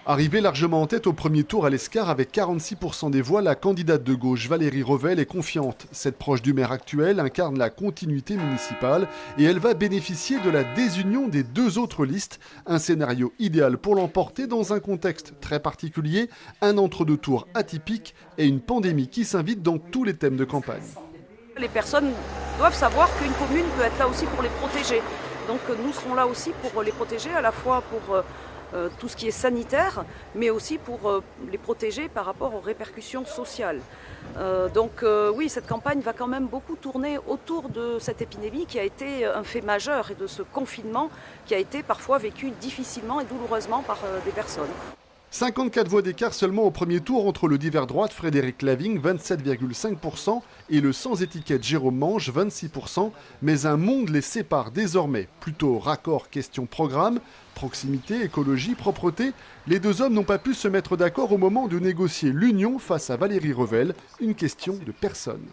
Arrivée largement en tête au premier tour à l'Escar avec 46% des voix, la candidate de gauche Valérie Revel est confiante. Cette proche du maire actuel incarne la continuité municipale et elle va bénéficier de la désunion des deux autres listes. Un scénario idéal pour l'emporter dans un contexte très particulier, un entre-deux tours atypique et une pandémie qui s'invite dans tous les thèmes de campagne. Les personnes doivent savoir qu'une commune peut être là aussi pour les protéger. Donc nous serons là aussi pour les protéger, à la fois pour tout ce qui est sanitaire, mais aussi pour les protéger par rapport aux répercussions sociales. Oui, cette campagne va quand même beaucoup tourner autour de cette épidémie qui a été un fait majeur et de ce confinement qui a été parfois vécu difficilement et douloureusement par des personnes. 54 voix d'écart seulement au premier tour entre le divers droite Frédéric Lavigne, 27,5%, et le sans étiquette Jérôme Mange, 26%. Mais un monde les sépare désormais. Plutôt raccord question-programme, proximité, écologie, propreté. Les deux hommes n'ont pas pu se mettre d'accord au moment de négocier l'union face à Valérie Revel, une question de personne.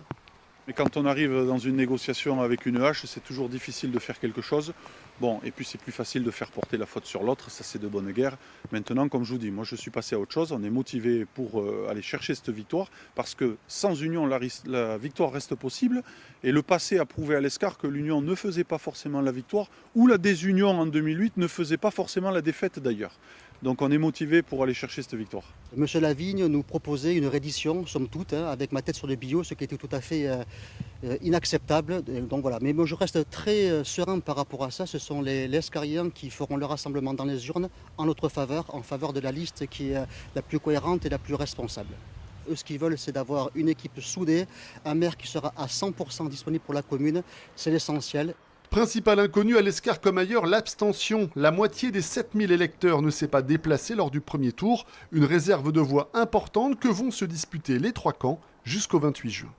Mais quand on arrive dans une négociation avec une hache, c'est toujours difficile de faire quelque chose. Bon, et puis c'est plus facile de faire porter la faute sur l'autre, ça c'est de bonne guerre. Maintenant, comme je vous dis, moi je suis passé à autre chose, on est motivé pour aller chercher cette victoire, parce que sans union, la victoire reste possible. Et le passé a prouvé à l'Escar que l'union ne faisait pas forcément la victoire, ou la désunion en 2008 ne faisait pas forcément la défaite d'ailleurs. Donc on est motivé pour aller chercher cette victoire. Monsieur Lavigne nous proposait une reddition, somme toute, avec ma tête sur le bio, ce qui était tout à fait inacceptable. Donc voilà. Mais moi je reste très serein par rapport à ça. Ce sont les Escariens qui feront le rassemblement dans les urnes en notre faveur, en faveur de la liste qui est la plus cohérente et la plus responsable. Eux, ce qu'ils veulent, c'est d'avoir une équipe soudée, un maire qui sera à 100% disponible pour la commune. C'est l'essentiel. Principal inconnu à l'Escar comme ailleurs, l'abstention. La moitié des 7000 électeurs ne s'est pas déplacée lors du premier tour. Une réserve de voix importante que vont se disputer les trois camps jusqu'au 28 juin.